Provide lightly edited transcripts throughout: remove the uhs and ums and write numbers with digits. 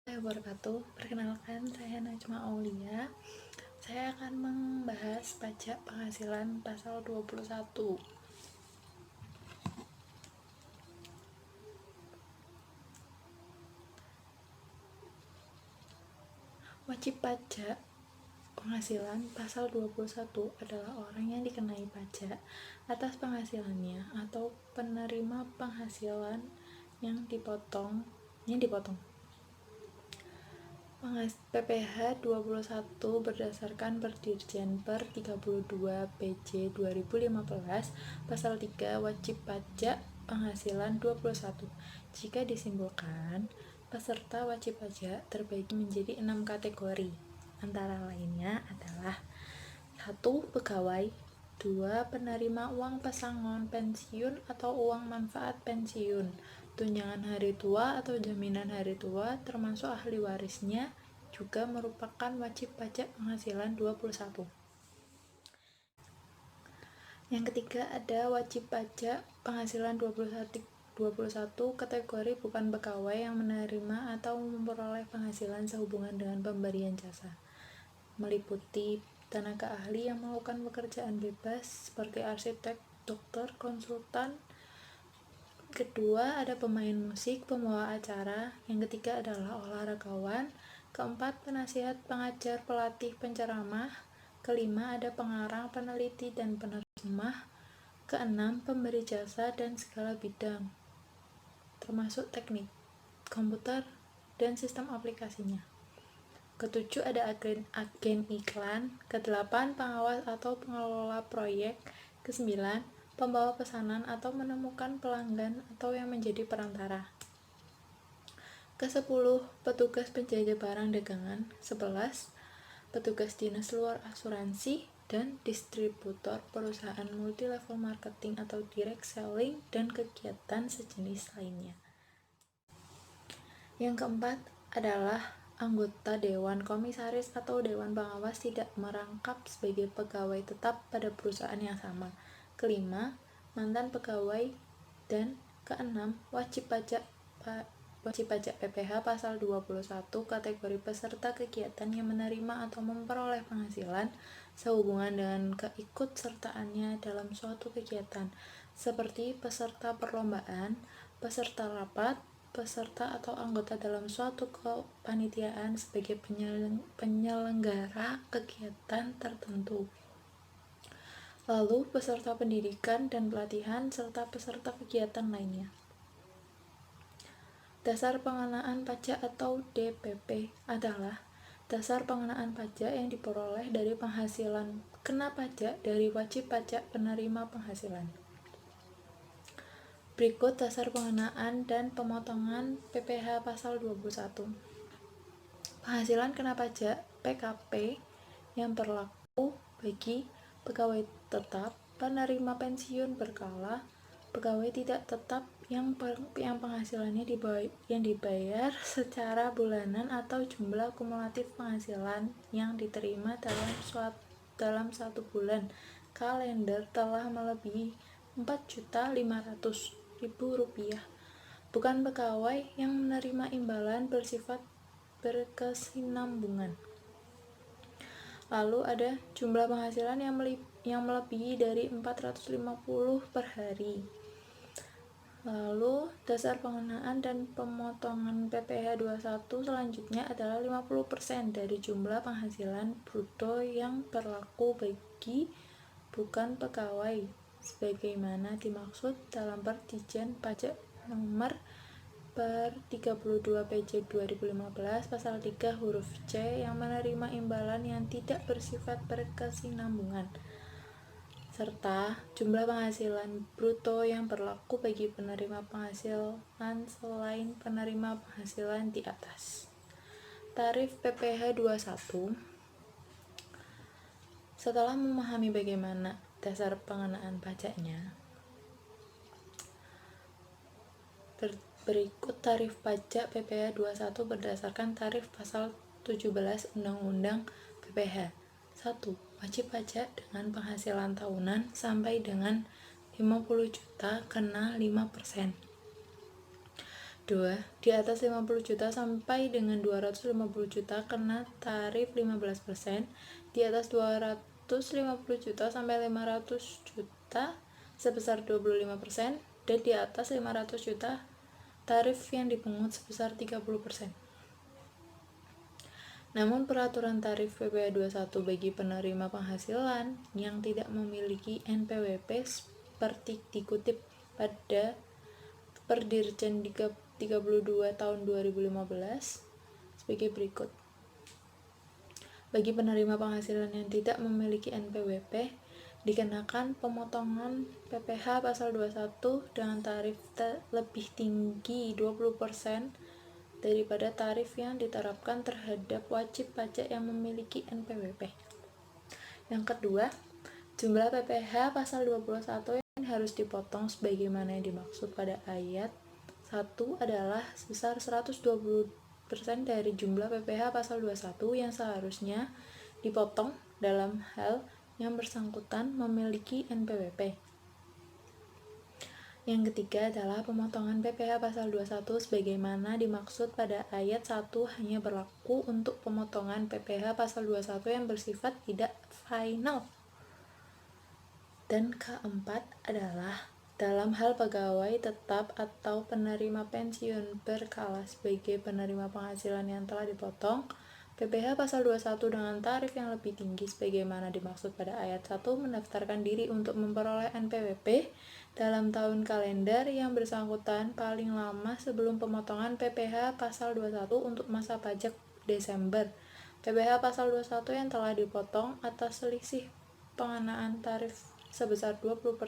Wabarakatuh. Perkenalkan, saya Najma Aulia. Saya akan membahas pajak penghasilan pasal 21. Wajib pajak penghasilan pasal 21 adalah orang yang dikenai pajak atas penghasilannya atau penerima penghasilan yang dipotong. PPh 21 berdasarkan Perdirjen Per 32 PJ 2015 Pasal 3 Wajib Pajak Penghasilan 21. Jika disimpulkan, peserta wajib pajak terbagi menjadi 6 kategori. Antara lainnya adalah 1. Pegawai, 2. Penerima uang pesangon pensiun atau uang manfaat pensiun, tunjangan hari tua atau jaminan hari tua termasuk ahli warisnya juga merupakan wajib pajak penghasilan 21. Yang ketiga ada wajib pajak penghasilan 21 kategori bukan pegawai yang menerima atau memperoleh penghasilan sehubungan dengan pemberian jasa, meliputi tenaga ahli yang melakukan pekerjaan bebas seperti arsitek, dokter, konsultan. Kedua, ada pemain musik, pembawa acara. Yang ketiga adalah olahragawan. Keempat, penasihat, pengajar, pelatih, penceramah. Kelima, ada pengarang, peneliti, dan penerjemah. Keenam, pemberi jasa dan segala bidang, termasuk teknik, komputer, dan sistem aplikasinya. Ketujuh, ada agen iklan. Kedelapan, pengawas atau pengelola proyek. Kesembilan, pembawa pesanan atau menemukan pelanggan atau yang menjadi perantara. Kesepuluh, petugas penjajah barang dagangan. 11, petugas dinas luar asuransi dan distributor perusahaan multi-level marketing atau direct selling dan kegiatan sejenis lainnya. Yang keempat adalah anggota dewan komisaris atau dewan pengawas tidak merangkap sebagai pegawai tetap pada perusahaan yang sama. Kelima, mantan pegawai. Dan keenam, wajib pajak PPh pasal 21 kategori peserta kegiatan yang menerima atau memperoleh penghasilan sehubungan dengan keikutsertaannya dalam suatu kegiatan, seperti peserta perlombaan, peserta rapat, peserta atau anggota dalam suatu kepanitiaan sebagai penyelenggara kegiatan tertentu. Lalu peserta pendidikan dan pelatihan serta peserta kegiatan lainnya. Dasar pengenaan pajak atau DPP adalah dasar pengenaan pajak yang diperoleh dari penghasilan kena pajak dari wajib pajak penerima penghasilan. Berikut dasar pengenaan dan pemotongan PPh pasal 21. Penghasilan kena pajak PKP yang berlaku bagi pegawai tetap, penerima pensiun berkala, pegawai tidak tetap yang penghasilannya dibayar secara bulanan atau jumlah kumulatif penghasilan yang diterima dalam satu bulan kalender telah melebihi Rp4.500.000, bukan pegawai yang menerima imbalan bersifat berkesinambungan. Lalu ada jumlah penghasilan yang melebihi dari 450 per hari. Lalu dasar pengenaan dan pemotongan PPh 21 selanjutnya adalah 50% dari jumlah penghasilan bruto yang berlaku bagi bukan pegawai sebagaimana dimaksud dalam Perdirjen Pajak Nomor Per 32 PJ 2015 Pasal 3 huruf C yang menerima imbalan yang tidak bersifat berkesinambungan, serta jumlah penghasilan bruto yang berlaku bagi penerima penghasilan selain penerima penghasilan di atas. Tarif PPh 21. Setelah memahami bagaimana dasar pengenaan pajaknya, berikut tarif pajak PPh 21 berdasarkan tarif pasal 17 Undang-Undang PPh. 1. Wajib pajak dengan penghasilan tahunan sampai dengan 50 juta kena 5%. 2. Di atas 50 juta sampai dengan 250 juta kena tarif 15%. Di atas 250 juta sampai 500 juta sebesar 25%. Dan di atas 500 juta tarif yang dipungut sebesar 30%. Namun peraturan tarif PPh 21 bagi penerima penghasilan yang tidak memiliki NPWP seperti dikutip pada Perdirjen 32 tahun 2015 sebagai berikut. Bagi penerima penghasilan yang tidak memiliki NPWP dikenakan pemotongan PPh pasal 21 dengan tarif lebih tinggi 20% daripada tarif yang diterapkan terhadap wajib pajak yang memiliki NPWP. Yang kedua, jumlah PPh pasal 21 yang harus dipotong sebagaimana yang dimaksud pada ayat 1 adalah sebesar 120% dari jumlah PPh pasal 21 yang seharusnya dipotong dalam hal yang bersangkutan memiliki NPWP. Yang ketiga adalah pemotongan PPh pasal 21 sebagaimana dimaksud pada ayat 1 hanya berlaku untuk pemotongan PPh pasal 21 yang bersifat tidak final. Dan keempat adalah dalam hal pegawai tetap atau penerima pensiun berkala sebagai penerima penghasilan yang telah dipotong PPh pasal 21 dengan tarif yang lebih tinggi sebagaimana dimaksud pada ayat 1 mendaftarkan diri untuk memperoleh NPWP dalam tahun kalender yang bersangkutan paling lama sebelum pemotongan PPh pasal 21 untuk masa pajak Desember. PPh pasal 21 yang telah dipotong atas selisih pengenaan tarif sebesar 20%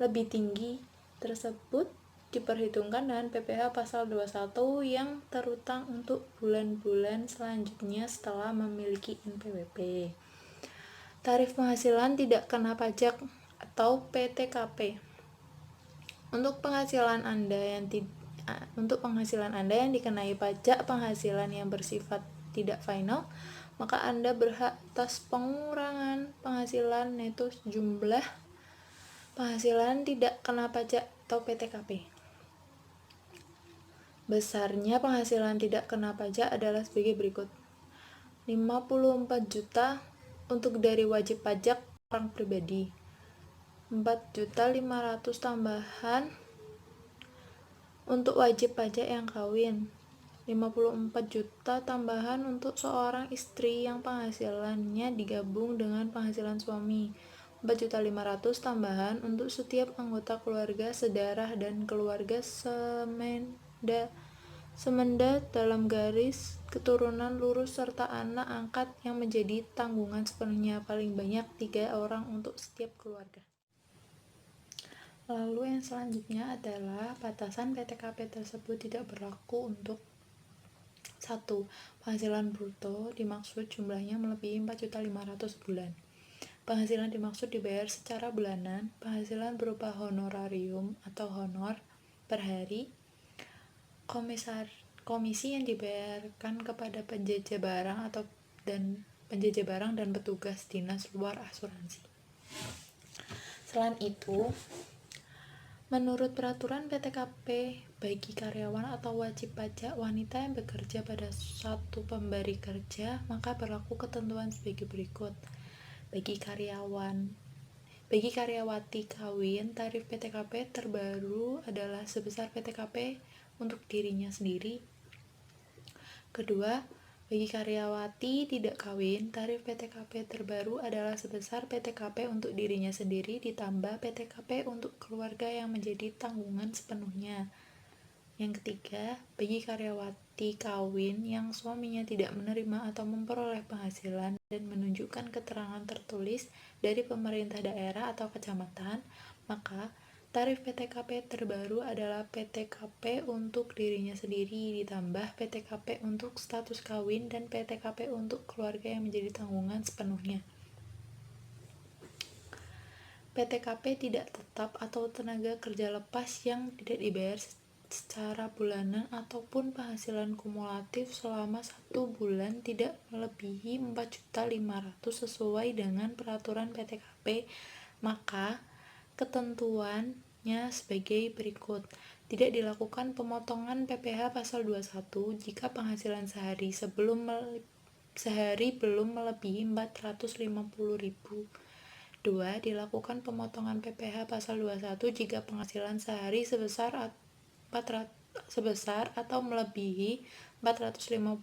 lebih tinggi tersebut diperhitungkan dengan PPh pasal 21 yang terutang untuk bulan-bulan selanjutnya setelah memiliki NPWP. Tarif penghasilan tidak kena pajak atau PTKP. Untuk penghasilan Anda yang dikenai pajak penghasilan yang bersifat tidak final, maka Anda berhak atas pengurangan penghasilan neto jumlah penghasilan tidak kena pajak atau PTKP. Besarnya penghasilan tidak kena pajak adalah sebagai berikut. 54 juta untuk dari wajib pajak orang pribadi. 4.500.000 tambahan untuk wajib pajak yang kawin. 54 juta tambahan untuk seorang istri yang penghasilannya digabung dengan penghasilan suami. 4.500.000 tambahan untuk setiap anggota keluarga sedarah dan keluarga semenda dalam garis keturunan lurus serta anak angkat yang menjadi tanggungan sepenuhnya paling banyak 3 orang untuk setiap keluarga. Lalu yang selanjutnya adalah batasan PTKP tersebut tidak berlaku untuk 1. Penghasilan bruto dimaksud jumlahnya melebihi 4.500.000 sebulan. Penghasilan dimaksud dibayar secara bulanan, penghasilan berupa honorarium atau honor per hari, komisi yang dibayarkan kepada penjajah barang dan petugas dinas luar asuransi. Selain itu, menurut peraturan PTKP bagi karyawan atau wajib pajak wanita yang bekerja pada suatu pemberi kerja, maka berlaku ketentuan sebagai berikut. Bagi karyawati kawin, tarif PTKP terbaru adalah sebesar PTKP untuk dirinya sendiri. Kedua, bagi karyawati tidak kawin, tarif PTKP terbaru adalah sebesar PTKP untuk dirinya sendiri ditambah PTKP untuk keluarga yang menjadi tanggungan sepenuhnya. Yang ketiga, bagi karyawati kawin yang suaminya tidak menerima atau memperoleh penghasilan dan menunjukkan keterangan tertulis dari pemerintah daerah atau kecamatan, maka tarif PTKP terbaru adalah PTKP untuk dirinya sendiri ditambah PTKP untuk status kawin dan PTKP untuk keluarga yang menjadi tanggungan sepenuhnya. PTKP tidak tetap atau tenaga kerja lepas yang tidak dibayar secara bulanan ataupun penghasilan kumulatif selama 1 bulan tidak melebihi 4.500.000 sesuai dengan peraturan PTKP, maka ketentuannya sebagai berikut. Tidak dilakukan pemotongan PPh pasal 21 jika penghasilan sehari belum melebihi 450.000. 2. Dilakukan pemotongan PPh pasal 21 jika penghasilan sehari sebesar atau melebihi 450.000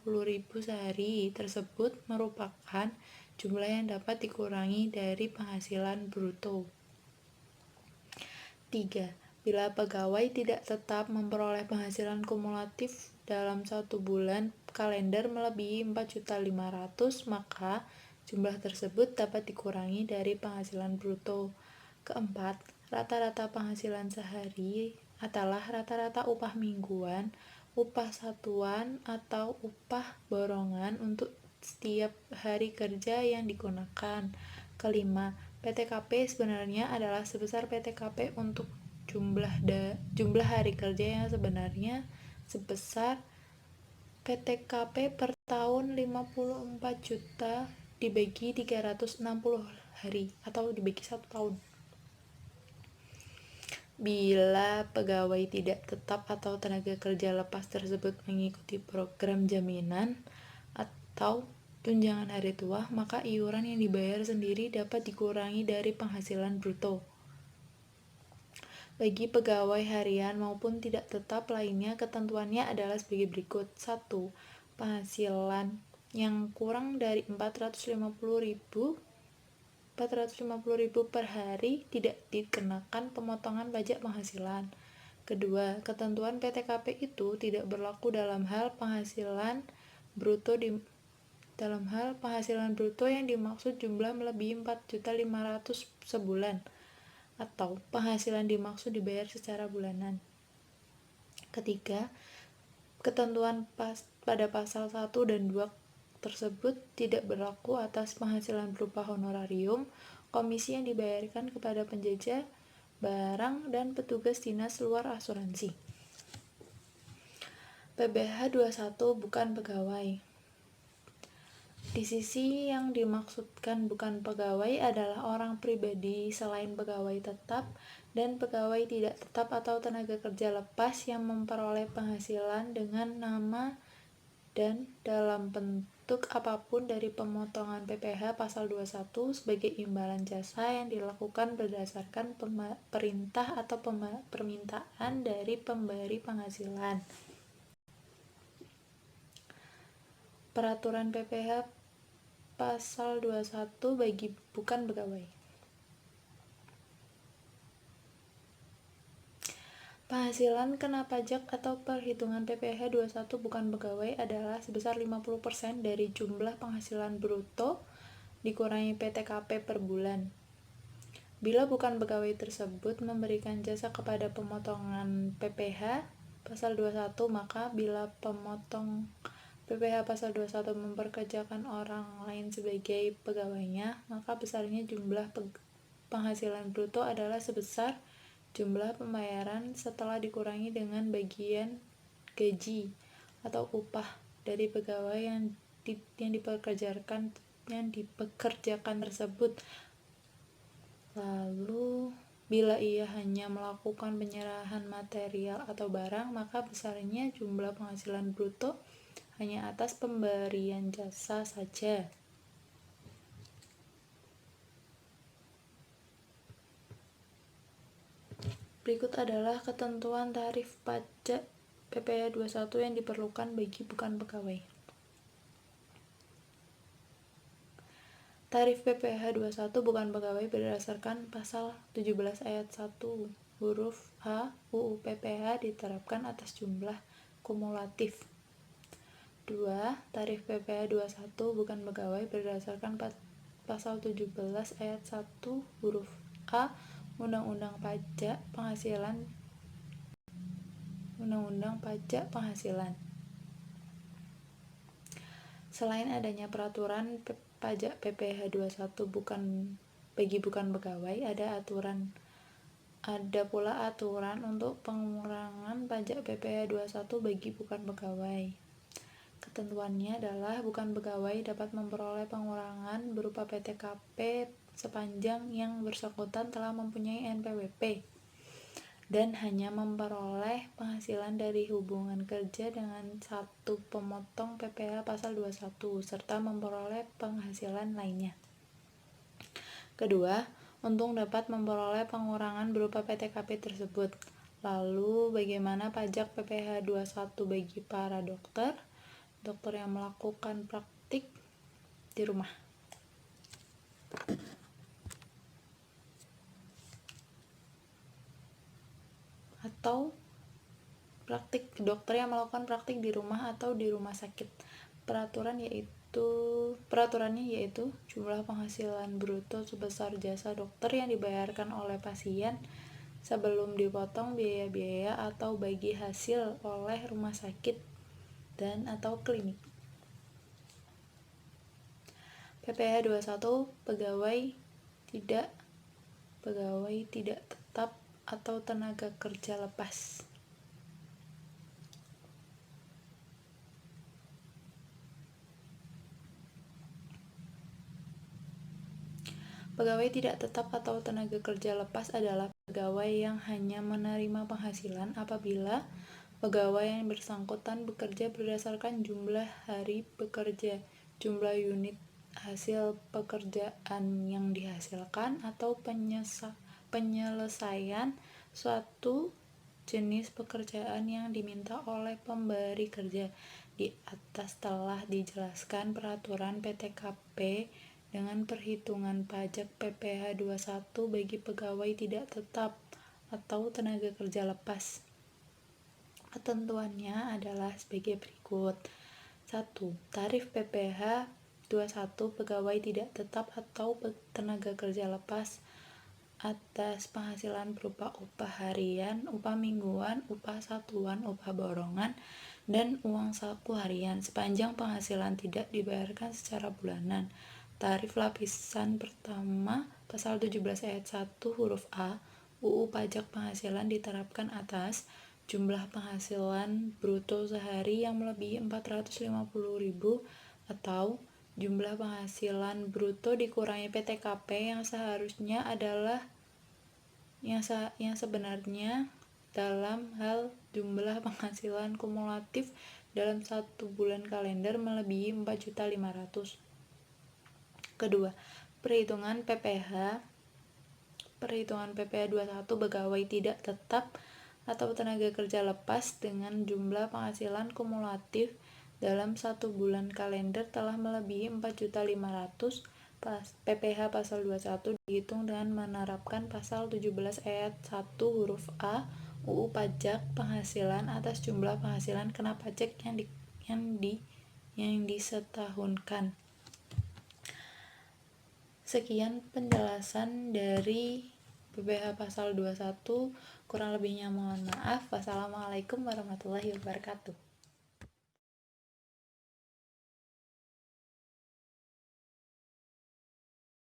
sehari tersebut merupakan jumlah yang dapat dikurangi dari penghasilan bruto. 3. Bila pegawai tidak tetap memperoleh penghasilan kumulatif dalam 1 bulan kalender melebihi 4.500.000, maka jumlah tersebut dapat dikurangi dari penghasilan bruto. Keempat, rata-rata penghasilan sehari adalah rata-rata upah mingguan, upah satuan, atau upah borongan untuk setiap hari kerja yang digunakan. Kelima, PTKP sebenarnya adalah sebesar PTKP untuk jumlah hari kerja yang sebenarnya sebesar PTKP per tahun 54 juta dibagi 360 hari atau dibagi 1 tahun. Bila pegawai tidak tetap atau tenaga kerja lepas tersebut mengikuti program jaminan atau tunjangan hari tua, maka iuran yang dibayar sendiri dapat dikurangi dari penghasilan bruto. Bagi pegawai harian maupun tidak tetap lainnya, ketentuannya adalah sebagai berikut. 1. Penghasilan yang kurang dari 450.000 per hari tidak dikenakan pemotongan pajak penghasilan. Kedua, ketentuan PTKP itu tidak berlaku dalam hal penghasilan bruto yang dimaksud jumlah melebihi 4.500.000 sebulan atau penghasilan dimaksud dibayar secara bulanan. Ketiga, ketentuan pada pasal 1 dan 2 tersebut tidak berlaku atas penghasilan berupa honorarium, komisi yang dibayarkan kepada penjajah barang dan petugas dinas luar asuransi. PBH 21 bukan pegawai. Di sisi yang dimaksudkan bukan pegawai adalah orang pribadi selain pegawai tetap dan pegawai tidak tetap atau tenaga kerja lepas yang memperoleh penghasilan dengan nama dan dalam bentuk apapun dari pemotongan PPh pasal 21 sebagai imbalan jasa yang dilakukan berdasarkan perintah atau permintaan dari pemberi penghasilan. Peraturan PPh pasal 21 bagi bukan pegawai. Penghasilan kena pajak atau perhitungan PPh 21 bukan pegawai adalah sebesar 50% dari jumlah penghasilan bruto dikurangi PTKP per bulan. Bila bukan pegawai tersebut memberikan jasa kepada pemotongan PPh pasal 21, maka bila pemotong PPh pasal 21 memperkerjakan orang lain sebagai pegawainya, maka besarnya jumlah penghasilan bruto adalah sebesar jumlah pembayaran setelah dikurangi dengan bagian gaji atau upah dari pegawai yang dipekerjakan tersebut. Lalu, bila ia hanya melakukan penyerahan material atau barang, maka besarnya jumlah penghasilan bruto hanya atas pemberian jasa saja. Berikut adalah ketentuan tarif pajak PPh 21 yang diperlukan bagi bukan pegawai. Tarif PPh 21 bukan pegawai berdasarkan pasal 17 ayat 1 huruf A UU PPh diterapkan atas jumlah kumulatif. 2. Tarif PPh 21 bukan pegawai berdasarkan pasal 17 ayat 1 huruf A Undang-Undang Pajak Penghasilan. Selain adanya peraturan pajak PPh 21 bagi bukan pegawai, ada pula aturan untuk pengurangan pajak PPh 21 bagi bukan pegawai. Ketentuannya adalah bukan pegawai dapat memperoleh pengurangan berupa PTKP sepanjang yang bersangkutan telah mempunyai NPWP. dan hanya memperoleh penghasilan dari hubungan kerja dengan satu pemotong PPh pasal 21 serta memperoleh penghasilan lainnya. Kedua, untung dapat memperoleh pengurangan berupa PTKP tersebut. Lalu, bagaimana pajak PPh 21 bagi para dokter yang melakukan praktik di rumah? Atau praktik dokter yang melakukan praktik di rumah atau di rumah sakit. Peraturannya yaitu jumlah penghasilan bruto sebesar jasa dokter yang dibayarkan oleh pasien sebelum dipotong biaya-biaya atau bagi hasil oleh rumah sakit dan atau klinik. PPh 21 pegawai tidak tetap atau tenaga kerja lepas. Pegawai tidak tetap atau tenaga kerja lepas adalah pegawai yang hanya menerima penghasilan apabila pegawai yang bersangkutan bekerja berdasarkan jumlah hari bekerja, jumlah unit hasil pekerjaan yang dihasilkan, atau penyelesaian suatu jenis pekerjaan yang diminta oleh pemberi kerja. Di atas telah dijelaskan peraturan PTKP dengan perhitungan pajak PPh 21 bagi pegawai tidak tetap atau tenaga kerja lepas. Ketentuannya adalah sebagai berikut. 1. Tarif PPh 21 pegawai tidak tetap atau tenaga kerja lepas atas penghasilan berupa upah harian, upah mingguan, upah satuan, upah borongan, dan uang saku harian sepanjang penghasilan tidak dibayarkan secara bulanan. Tarif lapisan pertama pasal 17 ayat 1 huruf A UU Pajak Penghasilan diterapkan atas jumlah penghasilan bruto sehari yang melebihi 450.000 atau jumlah penghasilan bruto dikurangi PTKP yang seharusnya adalah yang sebenarnya dalam hal jumlah penghasilan kumulatif dalam 1 bulan kalender melebihi 4.500.000. Kedua, perhitungan PPh 21 pegawai tidak tetap atau tenaga kerja lepas dengan jumlah penghasilan kumulatif dalam 1 bulan kalender telah melebihi 4.500.000. PPh pasal 21 dihitung dengan menerapkan pasal 17 ayat 1 huruf A UU Pajak Penghasilan atas jumlah penghasilan kena pajak yang disetahunkan. Sekian penjelasan dari PPh pasal 21, kurang lebihnya mohon maaf. Wassalamualaikum warahmatullahi wabarakatuh.